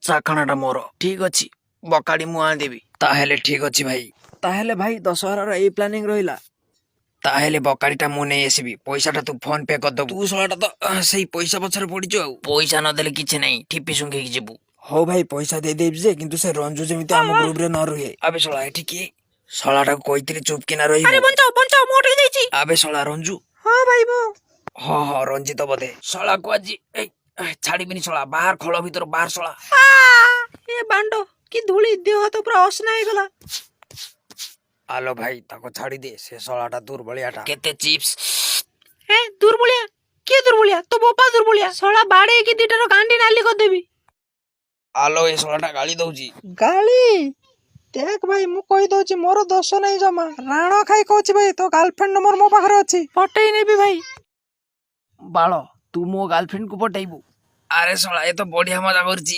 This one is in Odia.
ଚାଖଣାଟା ମୋର। ଠିକ ଅଛି, ବକାଡି ମୁଁ ଆଣିଦେବି। ତାହେଲେ ଠିକ ଅଛି ଭାଇ। ତାହେଲେ ଭାଇ ଦଶହରାର ଏଇ ପ୍ଲାନିଂ ରହିଲା। ତାହେଲେ ବକାଡିଟା ମୁଁ ନେଇ ଆସିବି, ପଇସାଟା ତୁ ଫୋନ ପେ କରିଦବୁ। ତୁ ଶଳାଟା ତ ସେଇ ପଇସା ପଛରେ ପଡିଛୁ ଆଉ। ପଇସା ନଦେଲେ କିଛି ନାହିଁ, ଠିପି ଶୁଙ୍ଘିକି ଯିବୁ। ହଉ ଭାଇ ପଇସା ଦେଇଦେବି ଯେ, କିନ୍ତୁ ସେ ରଞ୍ଜୁ ଯେମିତି ଆମ ଗ୍ରୁପରେ ନ ରୁହେ। ଆବେ ଶଳା ଏଠି କିଏ? ଶଳାଟାକୁ କହିଥିଲି ଚୁପ କିନା ରହିବୁ। ଆରେ ବଞ୍ଚାଅ ବଞ୍ଚାଅ, ମୁଁ ଉଠି ଯାଇଛି। ଆବେ ଶଳା ରଞ୍ଜୁ। ହଁ ଭାଇ ମୁଁ। ହଁ ରଞ୍ଜିତ ବୋଧେ। ଶଳାକୁ ଆଜି ଛାଡିବିନି ଶଳା, ବାହାର ଖୋଳ ଭିତର ବାହାର ଶଳା। ଏ ବାଣ୍ଡ କି ଧୂଳି, ଦେହ ହାତ ପୁରା ଅସନା ହେଇଗଲା। ଆଲୋ ଭାଇ ତାକୁ ଛାଡିଦେ, ସେ ଶଳାଟା ଦୁର୍ବଳିଆଟା। କେତେ ଚିପ୍ସ। ଦୁର୍ବଳିଆ? କିଏ ଦୁର୍ବଳିଆ? ତୋ ବୋପା ଦୁର୍ବଳିଆ। ଶଳା ବାଡେଇକି ଦିଟାର ଗାଣ୍ଡି ନାଲି କରିଦେବି। ଆଲୋ ଏ ଶଳାଟା ଗାଳି ଦଉଛି। ଗାଳି? ଦେଖ ଭାଇ ମୁଁ କହିଦଉଛି, ମୋର ଦୋଷ ନାହିଁ ଜମା। ରାଣ ଖାଇ କହୁଛି ଭାଇ, ତୋ ଗାର୍ଲଫ୍ରେଣ୍ଡ ନମ୍ବର ମୋ ପାଖରେ ଅଛି, ପଟେଇ ନେବି ଭାଇ। ବାଳ ତୁ ମୋ ଗାର୍ଲଫ୍ରେଣ୍ଡ କୁ ପଟେଇବୁ? ଆରେ ଶଳା ଏ ତ ବଢିଆ ମଜା କରୁଛି।